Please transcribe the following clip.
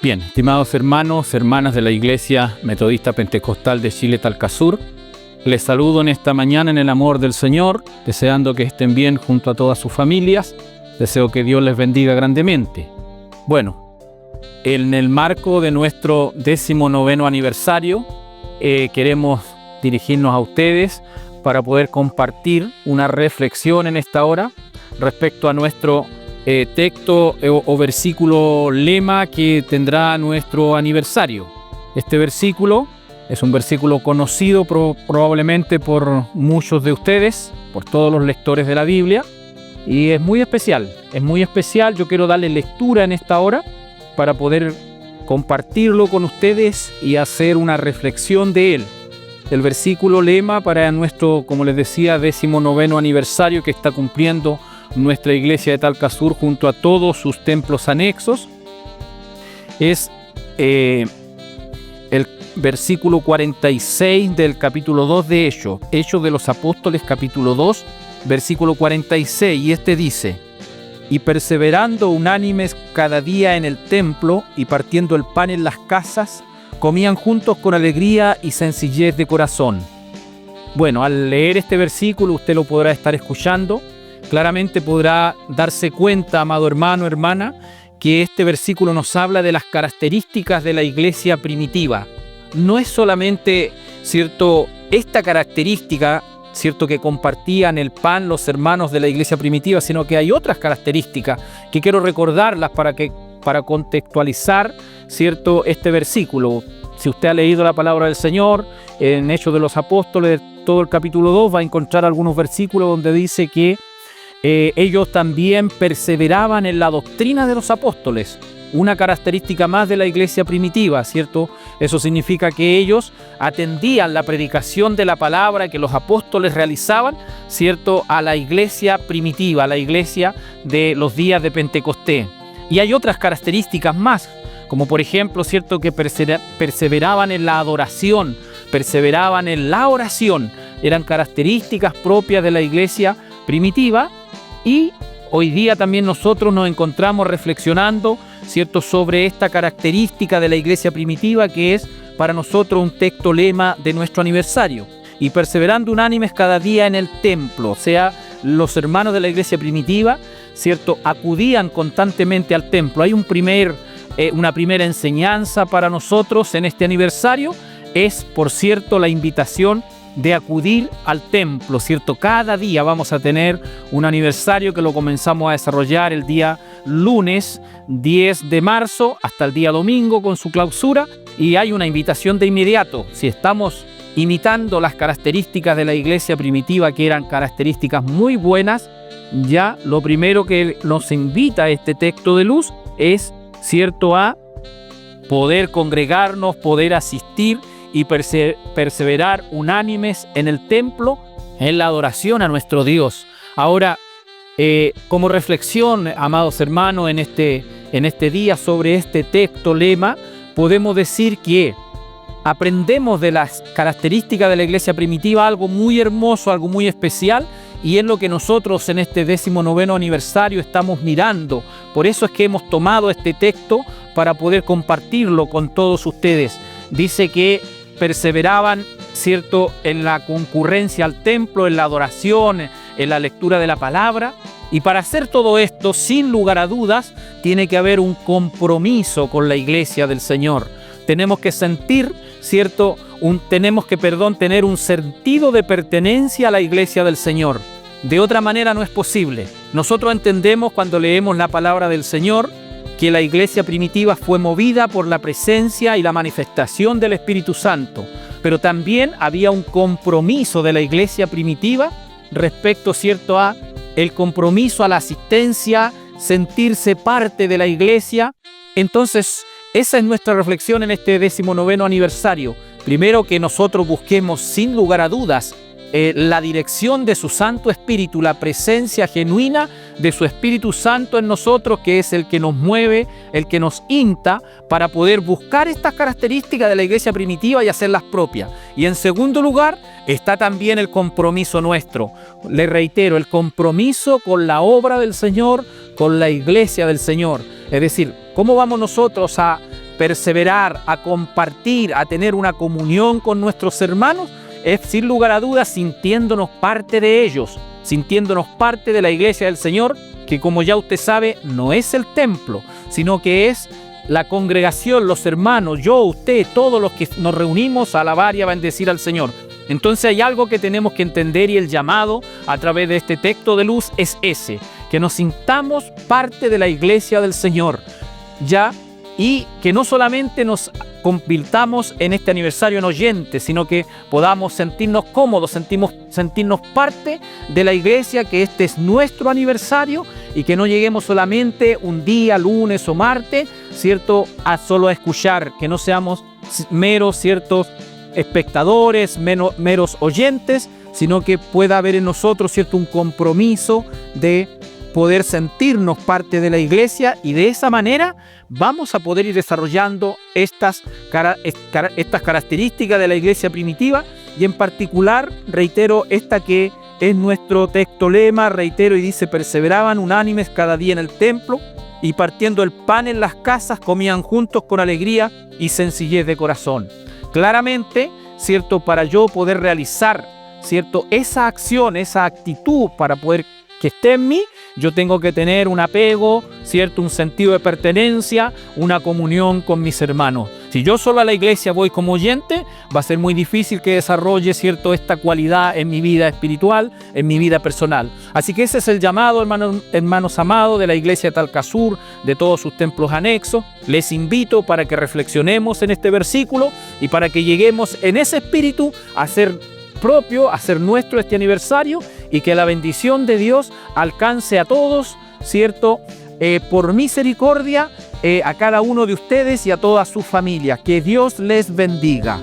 Bien, estimados hermanos, hermanas de la Iglesia Metodista Pentecostal de Chile Talcasur, les saludo en esta mañana en el amor del Señor, deseando que estén bien junto a todas sus familias. Deseo que Dios les bendiga grandemente. Bueno, en el marco de nuestro 19º aniversario, queremos dirigirnos a ustedes para poder compartir una reflexión en esta hora respecto a nuestro texto o versículo lema que tendrá nuestro aniversario. Este versículo es un versículo conocido probablemente por muchos de ustedes, por todos los lectores de la Biblia, y es muy especial. Yo quiero darle lectura en esta hora para poder compartirlo con ustedes y hacer una reflexión de él. El versículo lema para nuestro, como les decía, 19º aniversario que está cumpliendo nuestra iglesia de Talcasur junto a todos sus templos anexos es el versículo 46 del capítulo 2 de Hechos de los Apóstoles, capítulo 2, versículo 46, y este dice: y perseverando unánimes cada día en el templo y partiendo el pan en las casas, comían juntos con alegría y sencillez de corazón. Bueno, al leer este versículo usted lo podrá estar escuchando. Claramente podrá darse cuenta, amado hermano, hermana, que este versículo nos habla de las características de la iglesia primitiva. No es solamente, ¿cierto?, esta característica, ¿cierto?, que compartían el pan los hermanos de la iglesia primitiva, sino que hay otras características que quiero recordarlas para contextualizar, ¿cierto?, este versículo. Si usted ha leído la palabra del Señor en Hechos de los Apóstoles, todo el capítulo 2, va a encontrar algunos versículos donde dice que ellos también perseveraban en la doctrina de los apóstoles, una característica más de la iglesia primitiva, ¿cierto? Eso significa que ellos atendían la predicación de la palabra que los apóstoles realizaban, ¿cierto?, a la iglesia primitiva, a la iglesia de los días de Pentecostés. Y hay otras características más, como por ejemplo, ¿cierto?, que perseveraban en la adoración, perseveraban en la oración. Eran características propias de la iglesia primitiva. Y hoy día también nosotros nos encontramos reflexionando, ¿cierto?, sobre esta característica de la iglesia primitiva que es para nosotros un texto lema de nuestro aniversario. Y perseverando unánimes cada día en el templo, o sea, los hermanos de la iglesia primitiva, ¿cierto?, acudían constantemente al templo. Hay una primera enseñanza para nosotros en este aniversario, es, por cierto, la invitación de acudir al templo, ¿cierto? Cada día vamos a tener un aniversario que lo comenzamos a desarrollar el día lunes 10 de marzo hasta el día domingo con su clausura, y hay una invitación de inmediato. Si estamos imitando las características de la iglesia primitiva, que eran características muy buenas, ya lo primero que nos invita este texto de luz es, ¿cierto?, a poder congregarnos, poder asistir y perseverar unánimes en el templo, en la adoración a nuestro Dios. Ahora, como reflexión, amados hermanos, en este día sobre este texto lema, podemos decir que aprendemos de las características de la iglesia primitiva algo muy hermoso, algo muy especial, y es lo que nosotros en este 19º aniversario estamos mirando. Por eso es que hemos tomado este texto para poder compartirlo con todos ustedes. Dice que perseveraban, ¿cierto?, en la concurrencia al templo, en la adoración, en la lectura de la palabra. Y para hacer todo esto, sin lugar a dudas, tiene que haber un compromiso con la iglesia del Señor. Tenemos que sentir, ¿cierto?, tener un sentido de pertenencia a la iglesia del Señor. De otra manera no es posible. Nosotros entendemos cuando leemos la palabra del Señor que la iglesia primitiva fue movida por la presencia y la manifestación del Espíritu Santo, pero también había un compromiso de la iglesia primitiva respecto, ¿cierto?, a el compromiso a la asistencia, sentirse parte de la iglesia. Entonces, esa es nuestra reflexión en este 19º aniversario. Primero, que nosotros busquemos sin lugar a dudas la dirección de su Santo Espíritu, la presencia genuina de su Espíritu Santo en nosotros, que es el que nos mueve, el que nos insta para poder buscar estas características de la iglesia primitiva y hacerlas propias. Y en segundo lugar, está también el compromiso nuestro. Le reitero, el compromiso con la obra del Señor, con la iglesia del Señor. Es decir, ¿cómo vamos nosotros a perseverar, a compartir, a tener una comunión con nuestros hermanos, es sin lugar a dudas sintiéndonos parte de ellos, sintiéndonos parte de la iglesia del Señor, que como ya usted sabe, no es el templo, sino que es la congregación, los hermanos, yo, usted, todos los que nos reunimos a alabar y a bendecir al Señor. Entonces hay algo que tenemos que entender, y el llamado a través de este texto de luz es ese, que nos sintamos parte de la iglesia del Señor, ya, y que no solamente nos convirtamos en este aniversario en oyentes, sino que podamos sentirnos cómodos, sentirnos parte de la iglesia, que este es nuestro aniversario, y que no lleguemos solamente un día, lunes o martes, ¿cierto?, a solo escuchar, que no seamos meros, ¿cierto?, espectadores, meros oyentes, sino que pueda haber en nosotros, ¿cierto?, un compromiso de poder sentirnos parte de la iglesia, y de esa manera vamos a poder ir desarrollando estas características de la iglesia primitiva, y en particular, reitero, esta que es nuestro texto lema, reitero, y dice: perseveraban unánimes cada día en el templo, y partiendo el pan en las casas, comían juntos con alegría y sencillez de corazón. Claramente, ¿cierto?, para yo poder realizar, ¿cierto?, esa acción, esa actitud, para poder que esté en mí, yo tengo que tener un apego, ¿cierto?, un sentido de pertenencia, una comunión con mis hermanos. Si yo solo a la iglesia voy como oyente, va a ser muy difícil que desarrolle, ¿cierto?, esta cualidad en mi vida espiritual, en mi vida personal. Así que ese es el llamado, hermanos amados, de la iglesia de Talcasur, de todos sus templos anexos. Les invito para que reflexionemos en este versículo y para que lleguemos en ese espíritu a ser propio, a ser nuestro este aniversario, y que la bendición de Dios alcance a todos, ¿cierto?, por misericordia, a cada uno de ustedes y a toda su familia. Que Dios les bendiga.